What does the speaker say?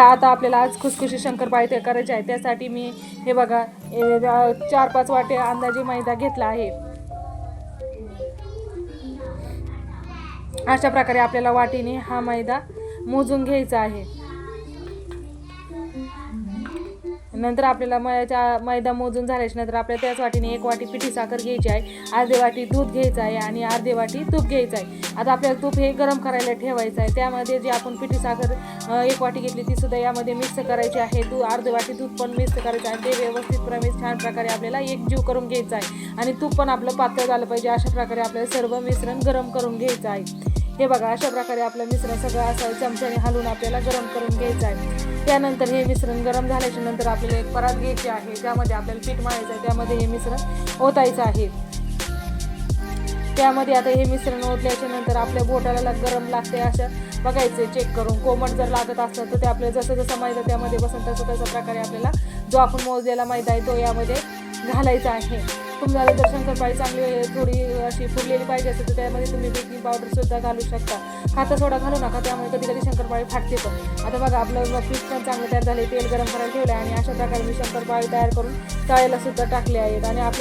आता आपल्याला आज खुसखुशी शंकरपाळी ते करायचे आहे. त्यासाठी मी हे बघा 4-5 वाटे अंदाजे मैदा घेतला आहे. अशा प्रकारे आपल्याला वाटीने हा मैदा मोजून घ्यायचा आहे. नंतर आपल्याला मैदा मोजून झाल्याच्या नंतर आपल्याला त्याच वाटीने 1 वाटी पिठी साखर घ्यायची आहे, अर्धी वाटी दूध घ्यायचं आहे आणि अर्धी वाटी तूप घ्यायचं आहे. आता आपल्याला तूप हे गरम करायला ठेवायचं आहे. त्यामध्ये जी आपण पिठी साखर 1 वाटी घेतली ती सुद्धा यामध्ये मिक्स करायची आहे. अर्धी वाटी दूध पण मिक्स करायचं आहे. ते व्यवस्थितपणे छान प्रकारे आपल्याला एकजीव करून घ्यायचं आहे आणि तूप पण आपलं पातळ झालं पाहिजे. अशा प्रकारे आपल्याला सर्व मिश्रण गरम करून घ्यायचं आहे. हे बघा अशा प्रकारे आपलं मिश्रण सगळं असं चमच्याने हलवून आपल्याला गरम करून घ्यायचं आहे. त्यानंतर हे मिश्रण गरम झाल्याच्या नंतर आपल्याला एक परात घ्यायची आहे, ज्यामध्ये आपल्याला पीठ मळायचं आहे. त्यामध्ये हे मिश्रण ओतायचं आहे. त्यामध्ये आता हे मिश्रण ओतल्याच्या नंतर आपल्या बोटाला गरम लागते असं बघायचं, चेक करून. कोमट जर लागत असलं तर ते आपल्याला जसं जसं मैदा त्यामध्ये बसेल तसं प्रकारे आपल्याला जो आपण मोजलेला मैदा आहे तो यामध्ये घालायचा आहे. तुम्हाला जर शंकरपाळी चांगली थोडी अशी फुगलेली पाहिजे असेल तर त्यामध्ये तुम्ही बेकिंग पावडरसुद्धा घालू शकता. खाता सोडा घालू नका, त्यामुळे कधी कधी शंकरपाळी फाटते पण. आता बघा आपलं पीठ पण चांगलं तयार झाले. तेल गरम करायला ठेवलं आहे आणि अशा प्रकारे मी शंकरपाळी तयार करून तळायला सुद्धा टाकले आहेत. आणि आपल्या